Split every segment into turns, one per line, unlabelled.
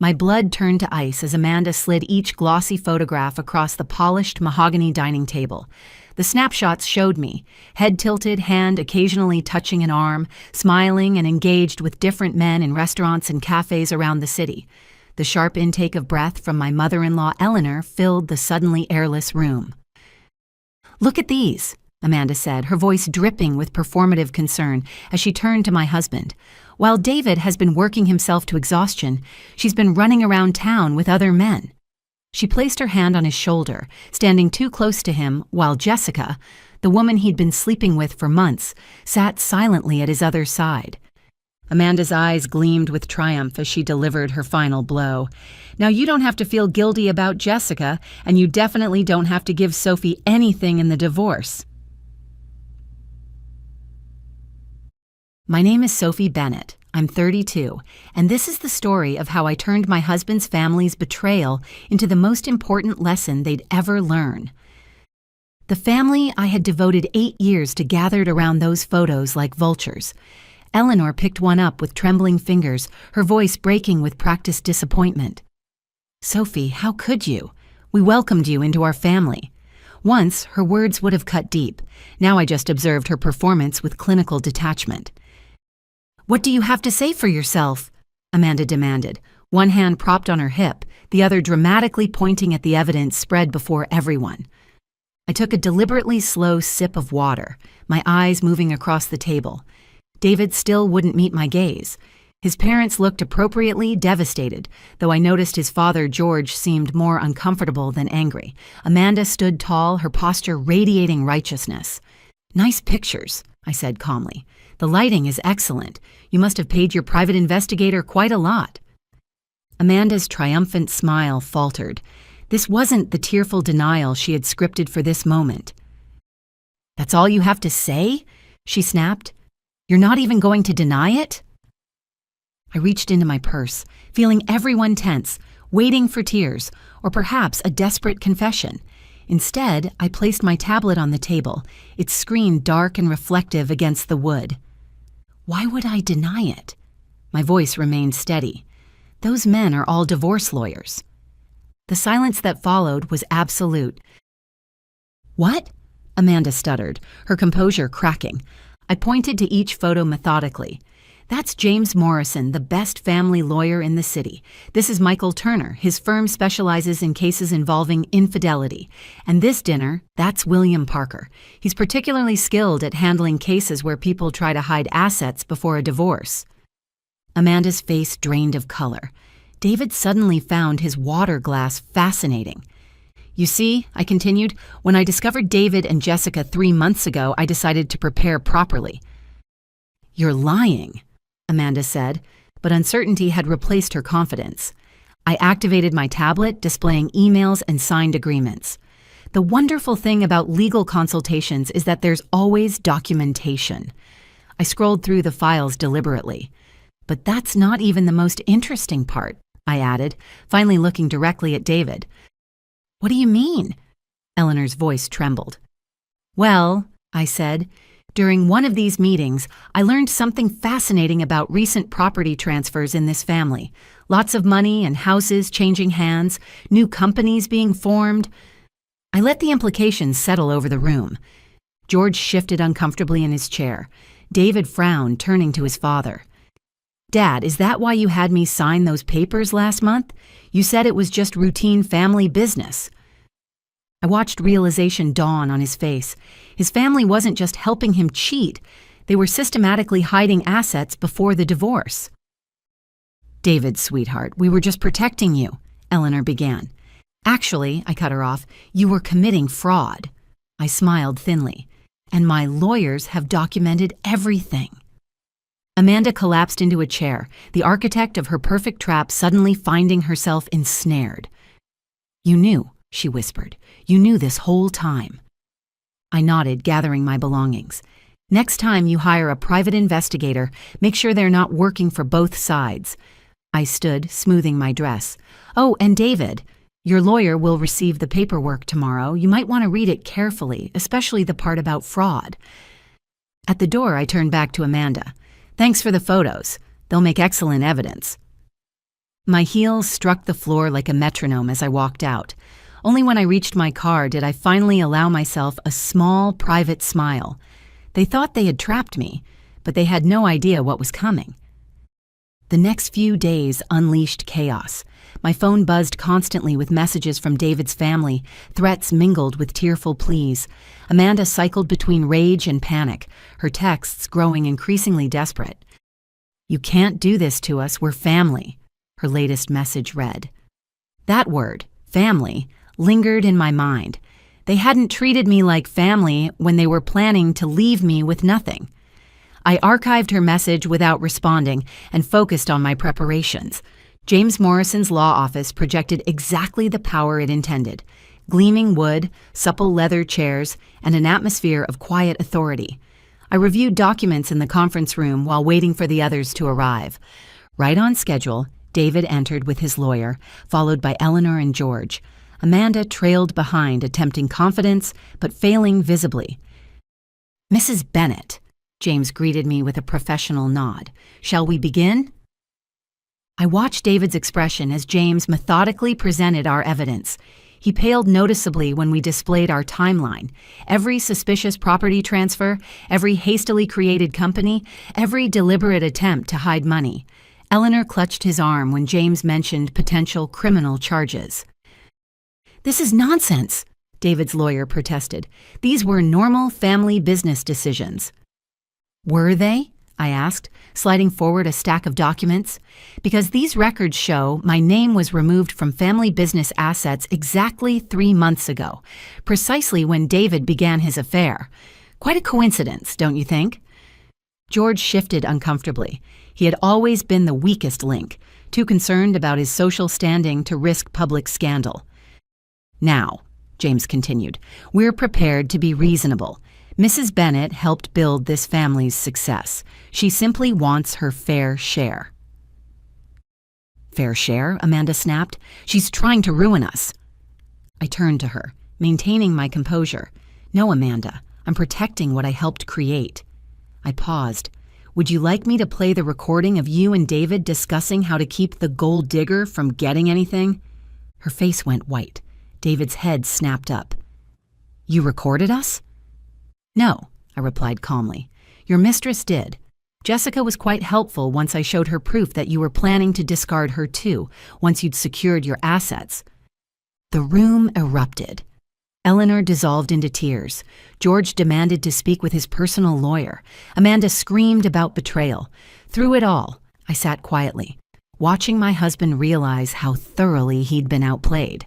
My blood turned to ice as Amanda slid each glossy photograph across the polished mahogany dining table. The snapshots showed me, head tilted, hand occasionally touching an arm, smiling and engaged with different men in restaurants and cafes around the city. The sharp intake of breath from my mother-in-law Eleanor filled the suddenly airless room. "Look at these," Amanda said, her voice dripping with performative concern as she turned to my husband. "While David has been working himself to exhaustion, she's been running around town with other men." She placed her hand on his shoulder, standing too close to him, while Jessica, the woman he'd been sleeping with for months, sat silently at his other side. Amanda's eyes gleamed with triumph as she delivered her final blow. "Now you don't have to feel guilty about Jessica, and you definitely don't have to give Sophie anything in the divorce." My name is Sophie Bennett. I'm 32, and this is the story of how I turned my husband's family's betrayal into the most important lesson they'd ever learn. The family I had devoted 8 years to gathered around those photos like vultures. Eleanor picked one up with trembling fingers, her voice breaking with practiced disappointment. "Sophie, how could you? We welcomed you into our family." Once, her words would have cut deep. Now I just observed her performance with clinical detachment. "What do you have to say for yourself?" Amanda demanded, one hand propped on her hip, the other dramatically pointing at the evidence spread before everyone. I took a deliberately slow sip of water, my eyes moving across the table. David still wouldn't meet my gaze. His parents looked appropriately devastated, though I noticed his father, George, seemed more uncomfortable than angry. Amanda stood tall, her posture radiating righteousness. "Nice pictures," I said calmly. "The lighting is excellent. You must have paid your private investigator quite a lot." Amanda's triumphant smile faltered. This wasn't the tearful denial she had scripted for this moment. "That's all you have to say?" she snapped. "You're not even going to deny it?" I reached into my purse, feeling everyone tense, waiting for tears, or perhaps a desperate confession. Instead, I placed my tablet on the table, its screen dark and reflective against the wood. Why would I deny it? My voice remained steady. Those men are all divorce lawyers. The silence that followed was absolute. "What?" Amanda stuttered, her composure cracking. I pointed to each photo methodically. "That's James Morrison, the best family lawyer in the city. This is Michael Turner. His firm specializes in cases involving infidelity. And this dinner, that's William Parker. He's particularly skilled at handling cases where people try to hide assets before a divorce." Amanda's face drained of color. David suddenly found his water glass fascinating. "You see," I continued, "when I discovered David and Jessica 3 months ago, I decided to prepare properly." "You're lying," Amanda said, but uncertainty had replaced her confidence. I activated my tablet, displaying emails and signed agreements. The wonderful thing about legal consultations is that there's always documentation. I scrolled through the files deliberately. "But that's not even the most interesting part," I added, finally looking directly at David. "What do you mean?" Eleanor's voice trembled. "Well," I said, "during one of these meetings, I learned something fascinating about recent property transfers in this family. Lots of money and houses changing hands, new companies being formed." I let the implications settle over the room. George shifted uncomfortably in his chair. David frowned, turning to his father. "Dad, is that why you had me sign those papers last month? You said it was just routine family business." I watched realization dawn on his face. His family wasn't just helping him cheat. They were systematically hiding assets before the divorce. "David, sweetheart, we were just protecting you," Eleanor began. "Actually," I cut her off, "you were committing fraud." I smiled thinly. "And my lawyers have documented everything." Amanda collapsed into a chair, the architect of her perfect trap suddenly finding herself ensnared. "You knew," she whispered. "You knew this whole time." I nodded, gathering my belongings. "Next time you hire a private investigator, make sure they're not working for both sides." I stood, smoothing my dress. "Oh, and David, your lawyer will receive the paperwork tomorrow. You might want to read it carefully, especially the part about fraud." At the door, I turned back to Amanda. "Thanks for the photos. They'll make excellent evidence." My heels struck the floor like a metronome as I walked out. Only when I reached my car did I finally allow myself a small, private smile. They thought they had trapped me, but they had no idea what was coming. The next few days unleashed chaos. My phone buzzed constantly with messages from David's family, threats mingled with tearful pleas. Amanda cycled between rage and panic, her texts growing increasingly desperate. "You can't do this to us, we're family," her latest message read. That word, family, lingered in my mind. They hadn't treated me like family when they were planning to leave me with nothing. I archived her message without responding and focused on my preparations. James Morrison's law office projected exactly the power it intended: gleaming wood, supple leather chairs, and an atmosphere of quiet authority. I reviewed documents in the conference room while waiting for the others to arrive. Right on schedule, David entered with his lawyer, followed by Eleanor and George. Amanda trailed behind, attempting confidence, but failing visibly. "Mrs. Bennett," James greeted me with a professional nod. "Shall we begin?" I watched David's expression as James methodically presented our evidence. He paled noticeably when we displayed our timeline. Every suspicious property transfer, every hastily created company, every deliberate attempt to hide money. Eleanor clutched his arm when James mentioned potential criminal charges. "This is nonsense," David's lawyer protested. "These were normal family business decisions." "Were they?" I asked, sliding forward a stack of documents. "Because these records show my name was removed from family business assets exactly 3 months ago, precisely when David began his affair. Quite a coincidence, don't you think?" George shifted uncomfortably. He had always been the weakest link, too concerned about his social standing to risk public scandal. "Now," James continued, "we're prepared to be reasonable. Mrs. Bennett helped build this family's success. She simply wants her fair share." "Fair share?" Amanda snapped. "She's trying to ruin us." I turned to her, maintaining my composure. "No, Amanda, I'm protecting what I helped create." I paused. "Would you like me to play the recording of you and David discussing how to keep the gold digger from getting anything?" Her face went white. David's head snapped up. "You recorded us?" "No," I replied calmly. "Your mistress did. Jessica was quite helpful once I showed her proof that you were planning to discard her too, once you'd secured your assets." The room erupted. Eleanor dissolved into tears. George demanded to speak with his personal lawyer. Amanda screamed about betrayal. Through it all, I sat quietly, watching my husband realize how thoroughly he'd been outplayed.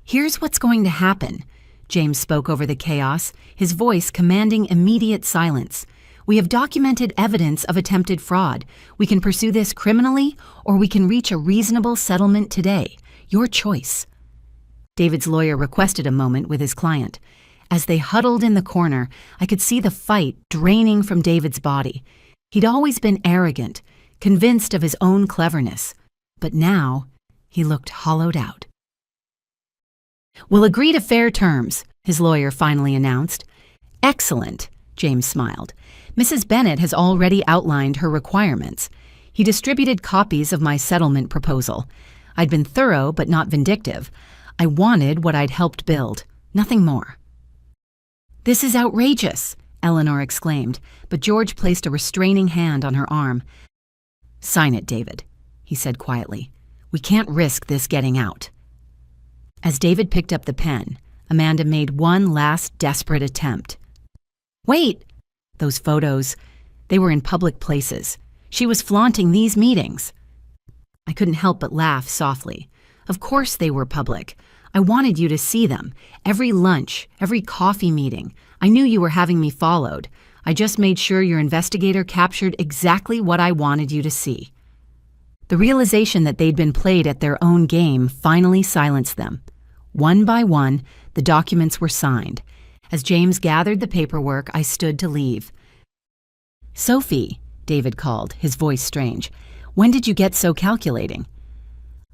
"Here's what's going to happen," James spoke over the chaos, his voice commanding immediate silence. "We have documented evidence of attempted fraud. We can pursue this criminally, or we can reach a reasonable settlement today. Your choice." David's lawyer requested a moment with his client. As they huddled in the corner, I could see the fight draining from David's body. He'd always been arrogant, convinced of his own cleverness. But now, he looked hollowed out. "We'll agree to fair terms," his lawyer finally announced. "Excellent," James smiled. "Mrs. Bennett has already outlined her requirements." He distributed copies of my settlement proposal. I'd been thorough but not vindictive. I wanted what I'd helped build, nothing more. "This is outrageous," Eleanor exclaimed, but George placed a restraining hand on her arm. "Sign it, David," he said quietly. "We can't risk this getting out." As David picked up the pen, Amanda made one last desperate attempt. "Wait!" Those photos, they were in public places. She was flaunting these meetings. I couldn't help but laugh softly. Of course they were public. I wanted you to see them. Every lunch, every coffee meeting. I knew you were having me followed. I just made sure your investigator captured exactly what I wanted you to see. The realization that they'd been played at their own game finally silenced them. One by one, the documents were signed. As James gathered the paperwork, I stood to leave. "Sophie," David called, his voice strange. "When did you get so calculating?"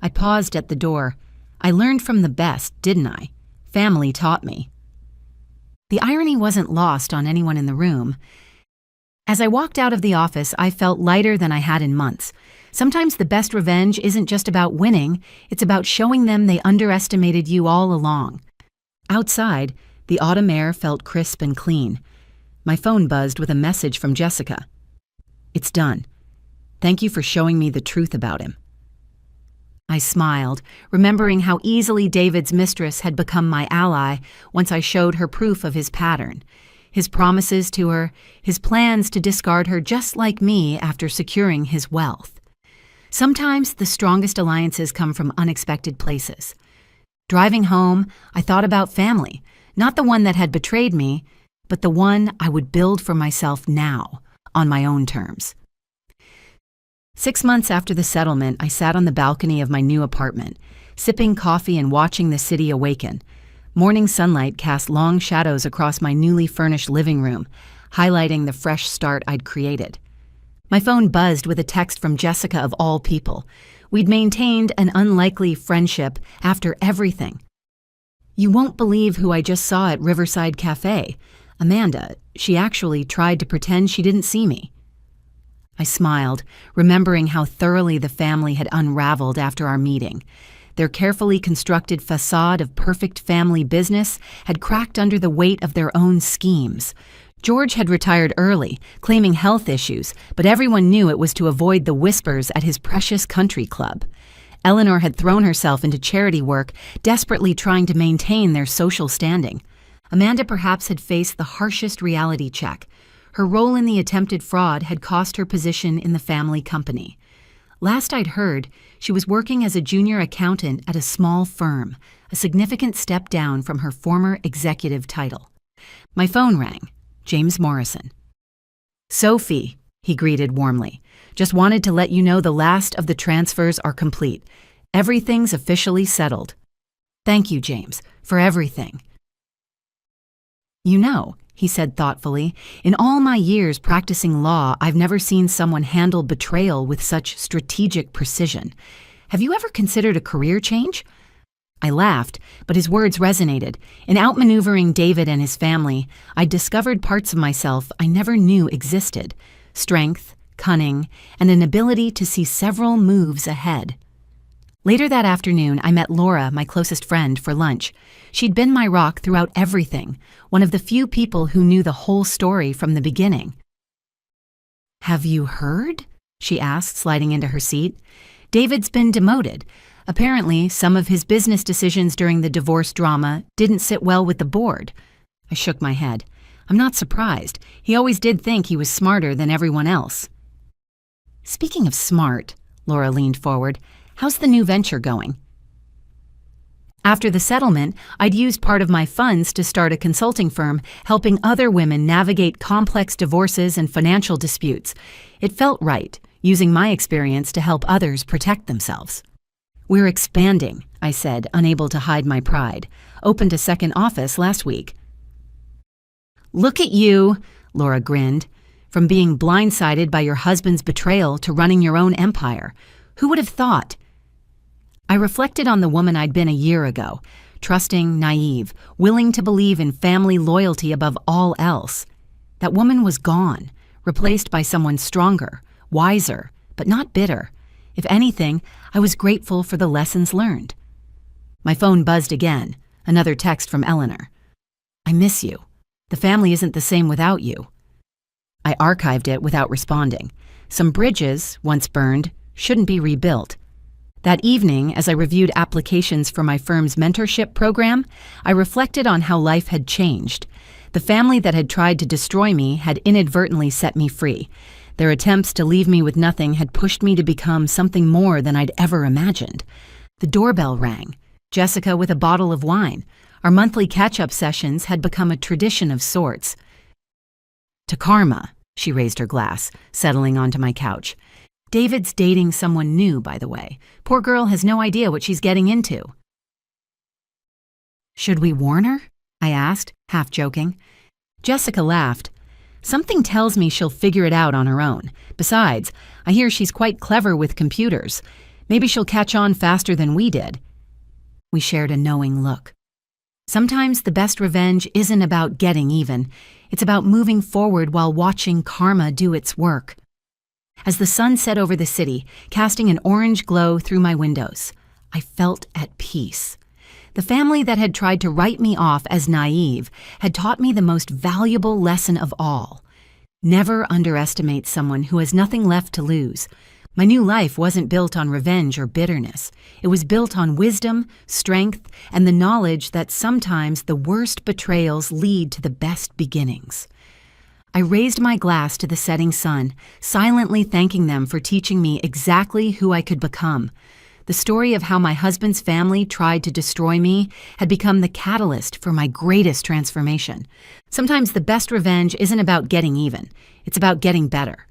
I paused at the door. I learned from the best, didn't I? Family taught me. The irony wasn't lost on anyone in the room. As I walked out of the office, I felt lighter than I had in months. Sometimes the best revenge isn't just about winning, it's about showing them they underestimated you all along. Outside, the autumn air felt crisp and clean. My phone buzzed with a message from Jessica. "It's done. Thank you for showing me the truth about him." I smiled, remembering how easily David's mistress had become my ally once I showed her proof of his pattern. His promises to her, his plans to discard her just like me after securing his wealth. Sometimes the strongest alliances come from unexpected places. Driving home, I thought about family, not the one that had betrayed me, but the one I would build for myself now, on my own terms. 6 months after the settlement, I sat on the balcony of my new apartment, sipping coffee and watching the city awaken. Morning sunlight cast long shadows across my newly furnished living room, highlighting the fresh start I'd created. My phone buzzed with a text from Jessica of all people. We'd maintained an unlikely friendship after everything. "You won't believe who I just saw at Riverside Cafe. Amanda, she actually tried to pretend she didn't see me." I smiled, remembering how thoroughly the family had unraveled after our meeting. Their carefully constructed facade of perfect family business had cracked under the weight of their own schemes. George had retired early, claiming health issues, but everyone knew it was to avoid the whispers at his precious country club. Eleanor had thrown herself into charity work, desperately trying to maintain their social standing. Amanda perhaps had faced the harshest reality check. Her role in the attempted fraud had cost her position in the family company. Last I'd heard, she was working as a junior accountant at a small firm, a significant step down from her former executive title. My phone rang. James Morrison. "Sophie," he greeted warmly. "Just wanted to let you know the last of the transfers are complete. Everything's officially settled." "Thank you, James, for everything." "You know," he said thoughtfully, "in all my years practicing law, I've never seen someone handle betrayal with such strategic precision. Have you ever considered a career change?" I laughed, but his words resonated. In outmaneuvering David and his family, I'd discovered parts of myself I never knew existed: strength, cunning, and an ability to see several moves ahead. Later that afternoon, I met Laura, my closest friend, for lunch. She'd been my rock throughout everything, one of the few people who knew the whole story from the beginning. "Have you heard?" she asked, sliding into her seat. "David's been demoted. Apparently, some of his business decisions during the divorce drama didn't sit well with the board." I shook my head. "I'm not surprised. He always did think he was smarter than everyone else." "Speaking of smart," Laura leaned forward, "how's the new venture going?" After the settlement, I'd used part of my funds to start a consulting firm helping other women navigate complex divorces and financial disputes. It felt right, using my experience to help others protect themselves. "We're expanding," I said, unable to hide my pride. "Opened a second office last week." "Look at you," Laura grinned. "From being blindsided by your husband's betrayal to running your own empire. Who would have thought?" I reflected on the woman I'd been a year ago, trusting, naive, willing to believe in family loyalty above all else. That woman was gone, replaced by someone stronger, wiser, but not bitter. If anything, I was grateful for the lessons learned. My phone buzzed again, another text from Eleanor. "I miss you. The family isn't the same without you." I archived it without responding. Some bridges, once burned, shouldn't be rebuilt. That evening, as I reviewed applications for my firm's mentorship program, I reflected on how life had changed. The family that had tried to destroy me had inadvertently set me free. Their attempts to leave me with nothing had pushed me to become something more than I'd ever imagined. The doorbell rang. Jessica with a bottle of wine. Our monthly catch-up sessions had become a tradition of sorts. "To Karma," she raised her glass, settling onto my couch. "David's dating someone new, by the way. Poor girl has no idea what she's getting into." "Should we warn her?" I asked, half joking. Jessica laughed. "Something tells me she'll figure it out on her own. Besides, I hear she's quite clever with computers. Maybe she'll catch on faster than we did." We shared a knowing look. Sometimes the best revenge isn't about getting even. It's about moving forward while watching karma do its work. As the sun set over the city, casting an orange glow through my windows, I felt at peace. The family that had tried to write me off as naive had taught me the most valuable lesson of all. Never underestimate someone who has nothing left to lose. My new life wasn't built on revenge or bitterness. It was built on wisdom, strength, and the knowledge that sometimes the worst betrayals lead to the best beginnings. I raised my glass to the setting sun, silently thanking them for teaching me exactly who I could become. The story of how my husband's family tried to destroy me had become the catalyst for my greatest transformation. Sometimes the best revenge isn't about getting even. It's about getting better.